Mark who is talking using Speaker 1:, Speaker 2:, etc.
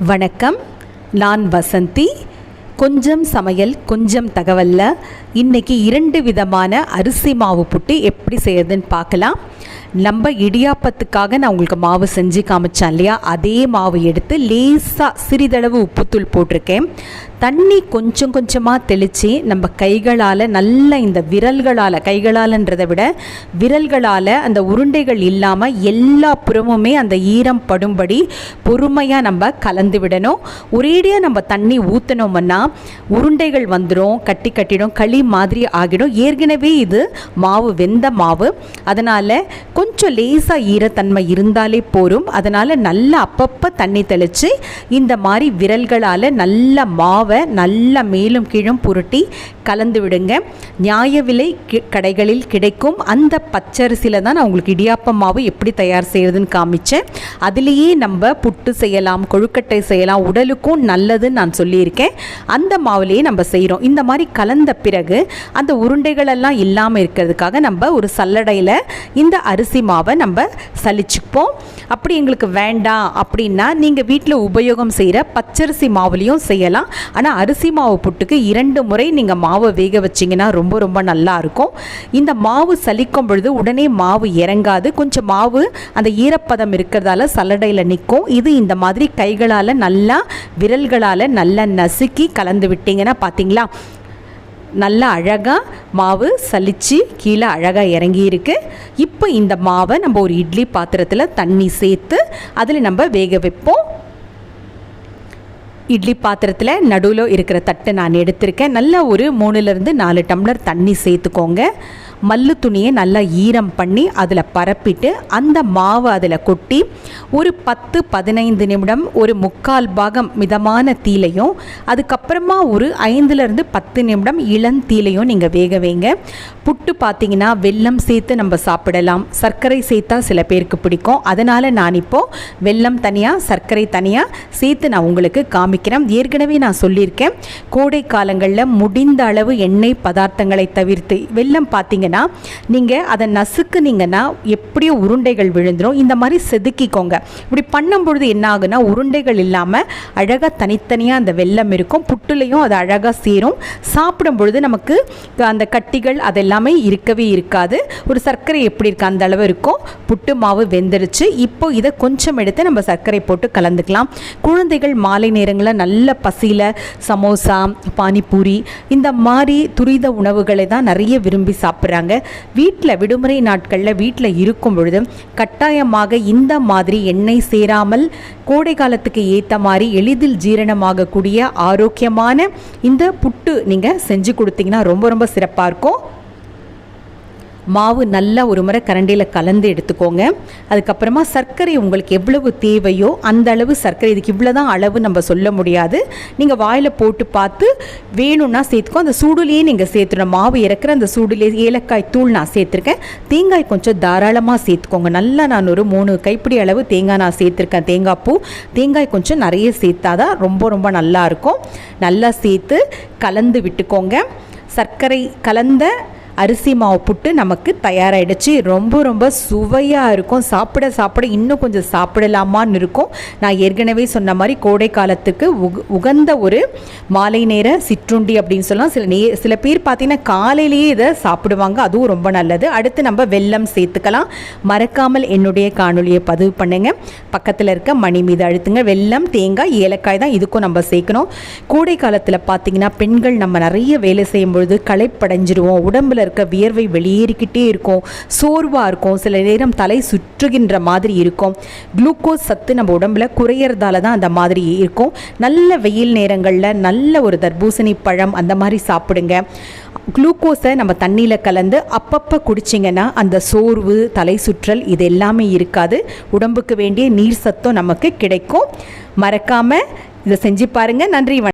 Speaker 1: வணக்கம், நான் வசந்தி. கொஞ்சம் சமையல் கொஞ்சம் தகவல்ல இன்றைக்கி 2 விதமான அரிசி மாவு புட்டு எப்படி செய்யறதுன்னு பார்க்கலாம். நம்ம இடியாப்பத்துக்காக நான் உங்களுக்கு மாவு செஞ்சு காமிச்சேன் இல்லையா, அதே மாவு எடுத்து லேசாக சிறிதளவு உப்புத்தூள் போட்டிருக்கேன். தண்ணி கொஞ்சம் கொஞ்சமாக தெளித்து நம்ம கைகளால் நல்லா இந்த விரல்களால், கைகளால்ன்றதை விட விரல்களால் அந்த உருண்டைகள் இல்லாமல் எல்லா புறமுமே அந்த ஈரம் படும்படி பொறுமையாக நம்ம கலந்து விடணும். ஒரேடியாக நம்ம தண்ணி ஊற்றினோம்னா உருண்டைகள் வந்துடும், கட்டிடும், களி மாதிரி ஆகிடும். ஏற்கனவே இது மாவு வெந்த மாவு, அதனால் கொஞ்சம் லேசாக ஈரத்தன்மை இருந்தாலே போரும். அதனால் நல்லா அப்பப்போ தண்ணி தெளித்து இந்த மாதிரி விரல்களால் நல்ல மாவை நல்லா மேலும் கீழும் புரட்டி கலந்து விடுங்க. நியாய விலை கடைகளில் கிடைக்கும் அந்த பச்சரிசியில் தான் நான் உங்களுக்கு இடியாப்ப மாவு எப்படி தயார் செய்யறதுன்னு காமிச்சேன். அதுலேயே நம்ம புட்டு செய்யலாம், கொழுக்கட்டை செய்யலாம், உடலுக்கும் நல்லதுன்னு நான் சொல்லியிருக்கேன். அந்த மாவுலேயே நம்ம செய்கிறோம். இந்த மாதிரி கலந்த பிறகு அந்த உருண்டைகளெல்லாம் இல்லாமல் இருக்கிறதுக்காக நம்ம ஒரு சல்லடையில் இந்த அரிசி மாவை நம்ம சலிச்சுப்போம். அப்படி எங்களுக்கு வேண்டாம் அப்படின்னா நீங்கள் வீட்டில் உபயோகம் செய்கிற பச்சரிசி மாவுலேயும் செய்யலாம். ஆனால் அரிசி மாவு புட்டுக்கு 2 முறை நீங்கள் மாவை வேக வச்சிங்கன்னா ரொம்ப ரொம்ப நல்லா இருக்கும். இந்த மாவு சலிக்கும் பொழுது உடனே மாவு இறங்காது. கொஞ்சம் மாவு அந்த ஈரப்பதம் இருக்கிறதால சல்லடையில் நிற்கும். இது இந்த மாதிரி கைகளால் நல்லா விரல்களால் நல்லா நசுக்கி கலந்து விட்டீங்கன்னா பார்த்தீங்களா, நல்லா அழகாக மாவு சலிச்சு கீழே அழகாக இறங்கியிருக்கு. இப்போ இந்த மாவை நம்ம ஒரு இட்லி பாத்திரத்தில் தண்ணி சேர்த்து அதில் நம்ம வேக வைப்போம். இட்லி பாத்திரத்தில் நடுவில் இருக்கிற தட்டை நான் எடுத்திருக்கேன். நல்லா ஒரு 3-4 டம்ளர் தண்ணி சேர்த்துக்கோங்க. மல்லு துணியை நல்லா ஈரம் பண்ணி அதில் பரப்பிட்டு அந்த மாவை அதில் கொட்டி ஒரு 10-15 நிமிடம் ஒரு 3/4 பாகம் மிதமான தீலையும், அதுக்கப்புறமா ஒரு 5-10 நிமிடம் இளந்தீலையும் நீங்கள் வேக வைங்க. புட்டு பார்த்திங்கன்னா வெல்லம் சேர்த்து நம்ம சாப்பிடலாம், சர்க்கரை சேர்த்தா சில பேருக்கு பிடிக்கும். அதனால் நான் இப்போது வெல்லம் தனியாக சர்க்கரை தனியாக சேர்த்து நான் உங்களுக்கு காமிக்கிறேன். ஏற்கனவே நான் சொல்லியிருக்கேன், கோடை காலங்களில் முடிந்த அளவு எண்ணெய் பதார்த்தங்களை தவிர்த்து, வெல்லம் பார்த்திங்கன்னா நீங்கள் அதை நசுக்குனீங்கன்னா எப்படியோ உருண்டைகள் விழுந்துடும். இந்த மாதிரி செதுக்கிக்கோங்க. இப்படி பண்ணும்பொழுது என்ன ஆகுனா உருண்டைகள் இல்லாமல் அழகாக தனித்தனியாக அந்த வெல்லம் இருக்கும். புட்டுலையும் அது அழகாக சேரும். சாப்பிடும் பொழுது நமக்கு அந்த கட்டிகள் அதெல்லாமே இருக்கவே இருக்காது. ஒரு சர்க்கரை எப்படி இருக்கு அந்த அளவு இருக்கும். புட்டு மாவு வெந்துருச்சு. இப்போ இதை கொஞ்சம் எடுத்து நம்ம சர்க்கரை போட்டு கலந்துக்கலாம். குழந்தைகள் மாலை நேரங்களில் நல்ல பசியில் சமோசா, பானிபூரி இந்த மாதிரி துரித உணவுகளை தான் நிறைய விரும்பி சாப்பிட்றாங்க. வீட்டில் விடுமுறை நாட்களில் வீட்டில் இருக்கும் பொழுது கட்டாயமாக இந்த மாதிரி எண்ணெய் சேராமல் கோடை காலத்துக்கு ஏற்ற மாதிரி எளிதில் ஜீரணமாகக்கூடிய ஆரோக்கியமான இந்த புட்டு நீங்கள் செஞ்சு கொடுத்தீங்கன்னா ரொம்ப ரொம்ப சிறப்பாக இருக்கும். மாவு நல்லா ஒரு முறை கரண்டியில் கலந்து எடுத்துக்கோங்க. அதுக்கப்புறமா சர்க்கரை உங்களுக்கு எவ்வளவு தேவையோ அந்த அளவு சர்க்கரை, இதுக்கு இவ்வளோ தான் அளவு நம்ம சொல்ல முடியாது. நீங்கள் வாயில் போட்டு பார்த்து வேணும்னா சேர்த்துக்கோ. அந்த சூடுலேயே நீங்கள் சேர்த்துடணும். மாவு இறக்குற அந்த சூடுலேயே ஏலக்காய் தூள் நான் சேர்த்துருக்கேன். தேங்காய் கொஞ்சம் தாராளமாக சேர்த்துக்கோங்க. நல்லா நான் ஒரு 3 கைப்பிடி அளவு தேங்காய் நான் சேர்த்துருக்கேன். தேங்காய் பூ, தேங்காய் கொஞ்சம் நிறைய சேர்த்தாதான் ரொம்ப ரொம்ப நல்லாயிருக்கும். நல்லா சேர்த்து கலந்து விட்டுக்கோங்க. சர்க்கரை கலந்த அரிசி மாவு புட்டு நமக்கு தயாராகிடுச்சு. ரொம்ப ரொம்ப சுவையாக இருக்கும். சாப்பிட சாப்பிட இன்னும் கொஞ்சம் சாப்பிடலாமான்னு இருக்கும். நான் ஏற்கனவே சொன்ன மாதிரி கோடை காலத்துக்கு உகந்த ஒரு மாலை நேர சிற்றுண்டி அப்படின்னு சொல்லலாம். சில பேர் பார்த்தீங்கன்னா காலையிலேயே இதை சாப்பிடுவாங்க. அதுவும் ரொம்ப நல்லது. அடுத்து நம்ம வெல்லம் சேர்த்துக்கலாம். மறக்காமல் என்னுடைய காணொலியை பதிவு பண்ணுங்க. பக்கத்தில் இருக்க மணி மீது அழுத்துங்க. வெல்லம், தேங்காய், ஏலக்காய் தான் இதுக்கும் நம்ம சேர்க்கணும். கோடை காலத்தில் பார்த்தீங்கன்னா பெண்கள் நம்ம நிறைய வேலை செய்யும் பொழுது களைப்படைஞ்சிருவோம். உடம்புல இருக்க வியர்வை வெளியேறிக்கிட்டே இருக்கும், சோர்வாக இருக்கும், சில நேரம் தலை சுற்றுகின்ற மாதிரி இருக்கும். குளுக்கோஸ் சத்து நம்ம உடம்புல குறையறதால தான் அந்த மாதிரி இருக்கும். நல்ல வெயில் நேரங்களில் நல்ல ஒரு தர்பூசணி பழம் அந்த மாதிரி சாப்பிடுங்க. குளுக்கோஸை நம்ம தண்ணியில் கலந்து அப்பப்போ குடிச்சிங்கன்னா அந்த சோர்வு, தலை சுற்றல் இது எல்லாமே இருக்காது. உடம்புக்கு வேண்டிய நீர் சத்தும் நமக்கு கிடைக்கும். மறக்காமல் இதை செஞ்சு பாருங்கள். நன்றி.